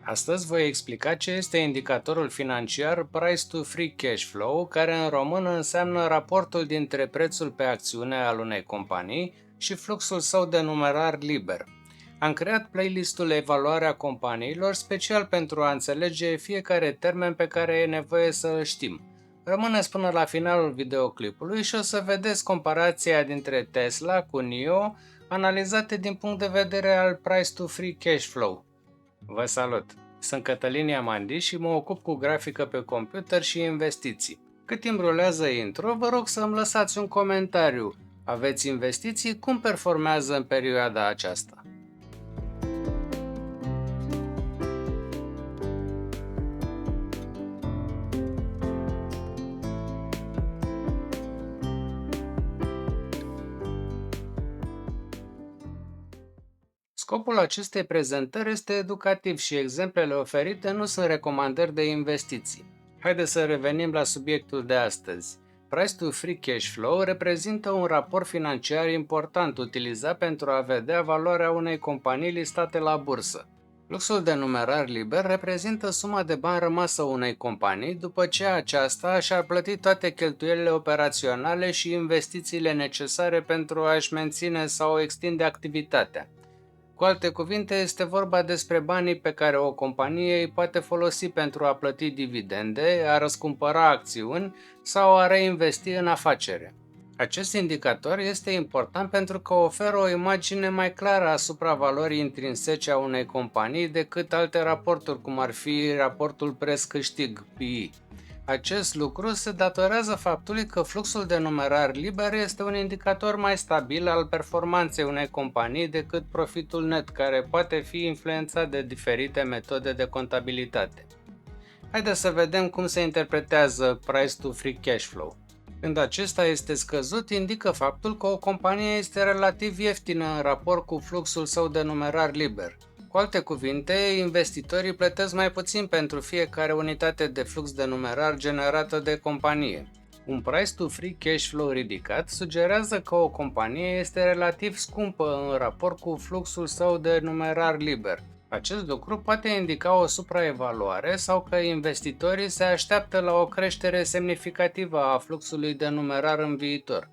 Astăzi voi explica ce este indicatorul financiar Price to Free Cash Flow, care în română înseamnă raportul dintre prețul pe acțiune al unei companii și fluxul său de numerar liber. Am creat playlistul Evaluarea companiilor special pentru a înțelege fiecare termen pe care e nevoie să îl știm. Rămâneți până la finalul videoclipului și o să vedeți comparația dintre Tesla cu NIO, analizate din punct de vedere al Price to Free Cash Flow. Vă salut! Sunt Cătălin Iamandi și mă ocup cu grafică pe computer și investiții. Cât timp rulează intro, vă rog să îmi lăsați un comentariu. Aveți investiții? Cum performează în perioada aceasta? Scopul acestei prezentări este educativ și exemplele oferite nu sunt recomandări de investiții. Haideți să revenim la subiectul de astăzi. Price to Free Cash Flow reprezintă un raport financiar important utilizat pentru a vedea valoarea unei companii listate la bursă. Fluxul de numerar liber reprezintă suma de bani rămasă unei companii după ce aceasta și-a plătit toate cheltuielile operaționale și investițiile necesare pentru a-și menține sau extinde activitatea. Cu alte cuvinte, este vorba despre banii pe care o companie îi poate folosi pentru a plăti dividende, a răscumpăra acțiuni sau a reinvesti în afacere. Acest indicator este important pentru că oferă o imagine mai clară asupra valorii intrinsece a unei companii decât alte raporturi, cum ar fi raportul preț-câștig PE. Acest lucru se datorează faptului că fluxul de numerar liber este un indicator mai stabil al performanței unei companii decât profitul net, care poate fi influențat de diferite metode de contabilitate. Haideți să vedem cum se interpretează Price to Free Cash Flow. Când acesta este scăzut, indică faptul că o companie este relativ ieftină în raport cu fluxul său de numerar liber. Cu alte cuvinte, investitorii plătesc mai puțin pentru fiecare unitate de flux de numerar generată de companie. Un price to free cash flow ridicat sugerează că o companie este relativ scumpă în raport cu fluxul său de numerar liber. Acest lucru poate indica o supraevaluare sau că investitorii se așteaptă la o creștere semnificativă a fluxului de numerar în viitor.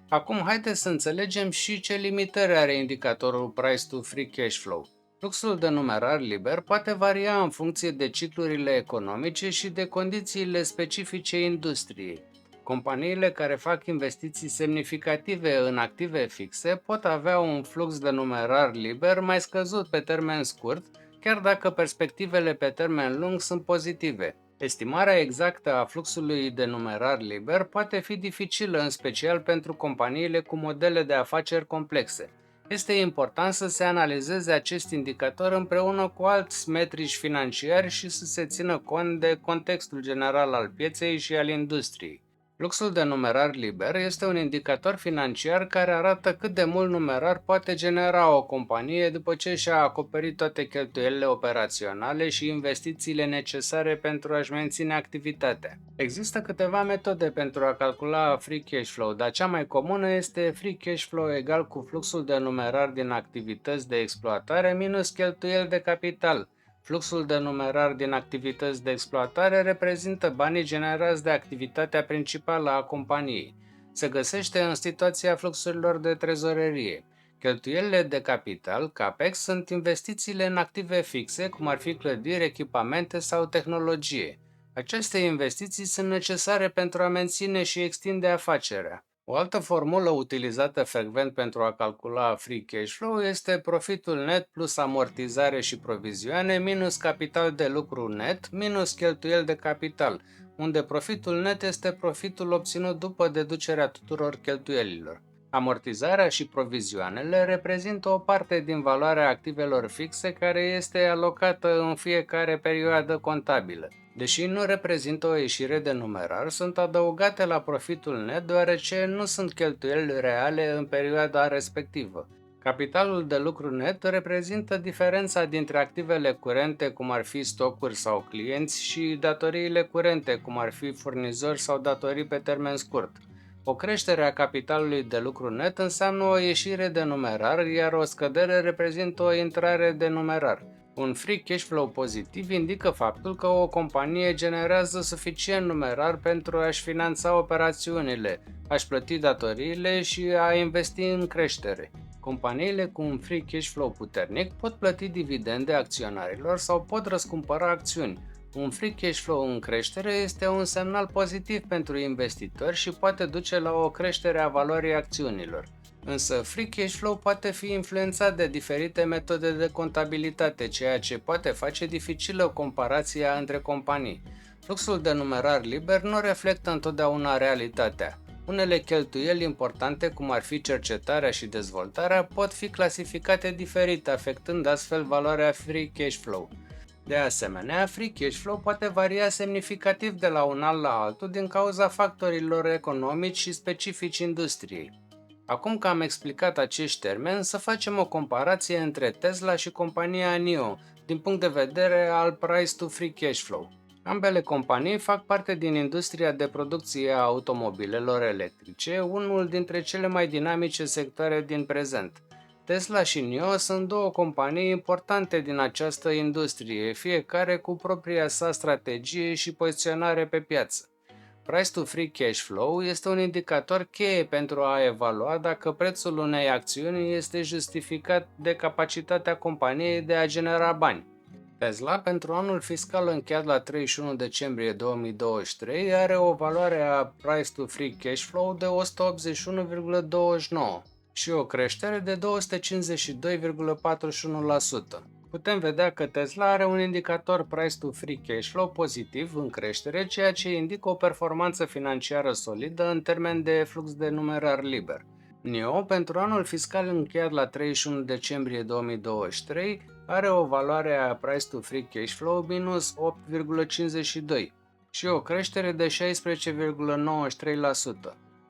Acum haideți să înțelegem și ce limitări are indicatorul Price to Free Cash Flow. Fluxul de numerar liber poate varia în funcție de ciclurile economice și de condițiile specifice industriei. Companiile care fac investiții semnificative în active fixe pot avea un flux de numerar liber mai scăzut pe termen scurt, chiar dacă perspectivele pe termen lung sunt pozitive. Estimarea exactă a fluxului de numerar liber poate fi dificilă, în special pentru companiile cu modele de afaceri complexe. Este important să se analizeze acest indicator împreună cu alți metrici financiari și să se țină cont de contextul general al pieței și al industriei. Fluxul de numerar liber este un indicator financiar care arată cât de mult numerar poate genera o companie după ce și-a acoperit toate cheltuielile operaționale și investițiile necesare pentru a-și menține activitatea. Există câteva metode pentru a calcula free cash flow, dar cea mai comună este free cash flow egal cu fluxul de numerar din activități de exploatare minus cheltuieli de capital. Fluxul de numerar din activități de exploatare reprezintă banii generați de activitatea principală a companiei. Se găsește în situația fluxurilor de trezorerie. Cheltuielile de capital, CAPEX, sunt investițiile în active fixe, cum ar fi clădiri, echipamente sau tehnologie. Aceste investiții sunt necesare pentru a menține și extinde afacerea. O altă formulă utilizată frecvent pentru a calcula free cash flow este profitul net plus amortizare și provizioane minus capital de lucru net minus cheltuieli de capital, unde profitul net este profitul obținut după deducerea tuturor cheltuielilor. Amortizarea și provizioanele reprezintă o parte din valoarea activelor fixe care este alocată în fiecare perioadă contabilă. Deși nu reprezintă o ieșire de numerar, sunt adăugate la profitul net deoarece nu sunt cheltuieli reale în perioada respectivă. Capitalul de lucru net reprezintă diferența dintre activele curente, cum ar fi stocuri sau clienți, și datoriile curente, cum ar fi furnizori sau datorii pe termen scurt. O creștere a capitalului de lucru net înseamnă o ieșire de numerar, iar o scădere reprezintă o intrare de numerar. Un free cash flow pozitiv indică faptul că o companie generează suficient numerar pentru a-și finanța operațiunile, a-și plăti datoriile și a investi în creștere. Companiile cu un free cash flow puternic pot plăti dividende acționarilor sau pot răscumpăra acțiuni. Un free cash flow în creștere este un semnal pozitiv pentru investitori și poate duce la o creștere a valorii acțiunilor. Însă free cash flow poate fi influențat de diferite metode de contabilitate, ceea ce poate face dificilă comparația între companii. Fluxul de numerar liber nu reflectă întotdeauna realitatea. Unele cheltuieli importante, cum ar fi cercetarea și dezvoltarea, pot fi clasificate diferit, afectând astfel valoarea free cash flow. De asemenea, free cash flow poate varia semnificativ de la un an la altul din cauza factorilor economici și specifici industriei. Acum că am explicat acești termeni, să facem o comparație între Tesla și compania NIO din punct de vedere al price to free cash flow. Ambele companii fac parte din industria de producție a automobilelor electrice, unul dintre cele mai dinamice sectoare din prezent. Tesla și NIO sunt două companii importante din această industrie, fiecare cu propria sa strategie și poziționare pe piață. Price to free cash flow este un indicator cheie pentru a evalua dacă prețul unei acțiuni este justificat de capacitatea companiei de a genera bani. Tesla, pentru anul fiscal încheiat la 31 decembrie 2023, are o valoare a price to free cash flow de 181,29 și o creștere de 252,41%. Putem vedea că Tesla are un indicator price to free cash flow pozitiv în creștere, ceea ce indică o performanță financiară solidă în termen de flux de numerar liber. NIO, pentru anul fiscal încheiat la 31 decembrie 2023, are o valoare a price to free cash flow minus 8,52 și o creștere de 16,93%.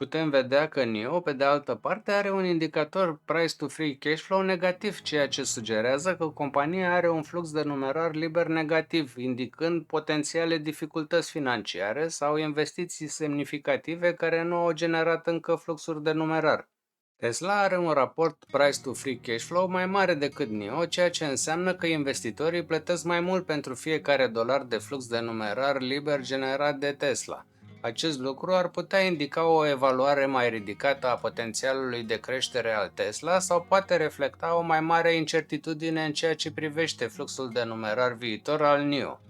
Putem vedea că NIO, pe de altă parte, are un indicator price to free cash flow negativ, ceea ce sugerează că compania are un flux de numerar liber negativ, indicând potențiale dificultăți financiare sau investiții semnificative care nu au generat încă fluxuri de numerar. Tesla are un raport price to free cash flow mai mare decât NIO, ceea ce înseamnă că investitorii plătesc mai mult pentru fiecare dolar de flux de numerar liber generat de Tesla. Acest lucru ar putea indica o evaluare mai ridicată a potențialului de creștere al Tesla sau poate reflecta o mai mare incertitudine în ceea ce privește fluxul de numerar viitor al NIO.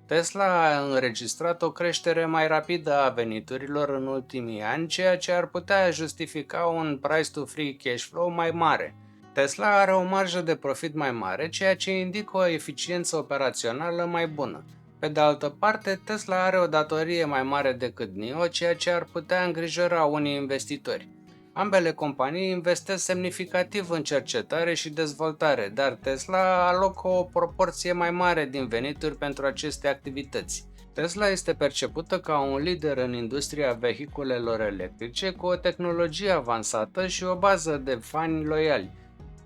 Tesla a înregistrat o creștere mai rapidă a veniturilor în ultimii ani, ceea ce ar putea justifica un price to free cash flow mai mare. Tesla are o marjă de profit mai mare, ceea ce indică o eficiență operațională mai bună. Pe de altă parte, Tesla are o datorie mai mare decât NIO, ceea ce ar putea îngrijora unii investitori. Ambele companii investesc semnificativ în cercetare și dezvoltare, dar Tesla alocă o proporție mai mare din venituri pentru aceste activități. Tesla este percepută ca un lider în industria vehiculelor electrice cu o tehnologie avansată și o bază de fani loiali.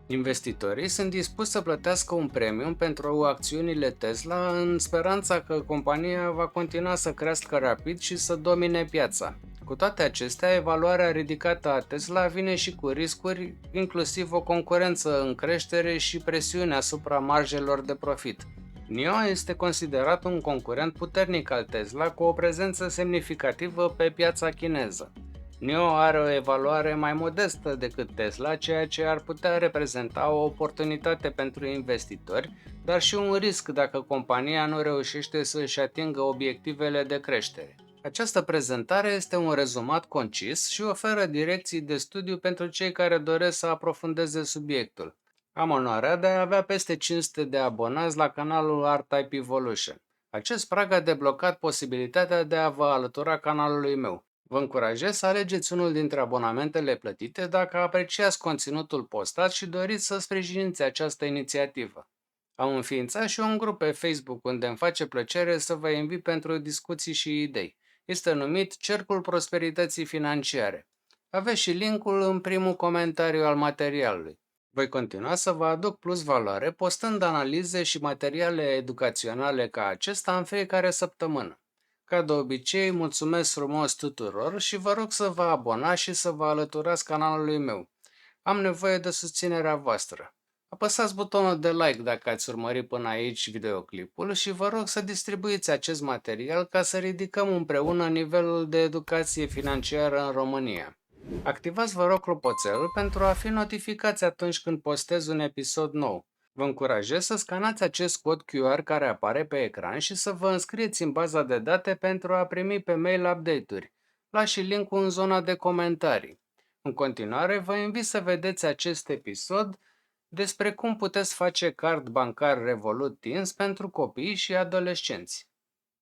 Investitorii sunt dispuși să plătească un premium pentru acțiunile Tesla în speranța că compania va continua să crească rapid și să domine piața. Cu toate acestea, evaluarea ridicată a Tesla vine și cu riscuri, inclusiv o concurență în creștere și presiune asupra marjelor de profit. NIO este considerat un concurent puternic al Tesla cu o prezență semnificativă pe piața chineză. NIO are o evaluare mai modestă decât Tesla, ceea ce ar putea reprezenta o oportunitate pentru investitori, dar și un risc dacă compania nu reușește să își atingă obiectivele de creștere. Această prezentare este un rezumat concis și oferă direcții de studiu pentru cei care doresc să aprofundeze subiectul. Am onoarea de a avea peste 500 de abonați la canalul ArtType Evolution. Acest prag a deblocat posibilitatea de a vă alătura canalului meu. Vă încurajez să alegeți unul dintre abonamentele plătite dacă apreciați conținutul postat și doriți să sprijiniți această inițiativă. Am înființat și un grup pe Facebook unde îmi face plăcere să vă invit pentru discuții și idei. Este numit Cercul Prosperității Financiare. Aveți și linkul în primul comentariu al materialului. Voi continua să vă aduc plus valoare postând analize și materiale educaționale ca acesta în fiecare săptămână. Ca de obicei, mulțumesc frumos tuturor și vă rog să vă abonați și să vă alăturați canalului meu. Am nevoie de susținerea voastră. Apăsați butonul de like dacă ați urmărit până aici videoclipul și vă rog să distribuiți acest material ca să ridicăm împreună nivelul de educație financiară în România. Activați, vă rog, clopoțelul pentru a fi notificați atunci când postez un episod nou. Vă încurajez să scanați acest cod QR care apare pe ecran și să vă înscrieți în baza de date pentru a primi pe mail update-uri. Las și link-ul în zona de comentarii. În continuare, vă invit să vedeți acest episod despre cum puteți face card bancar Revolut Teens pentru copii și adolescenți.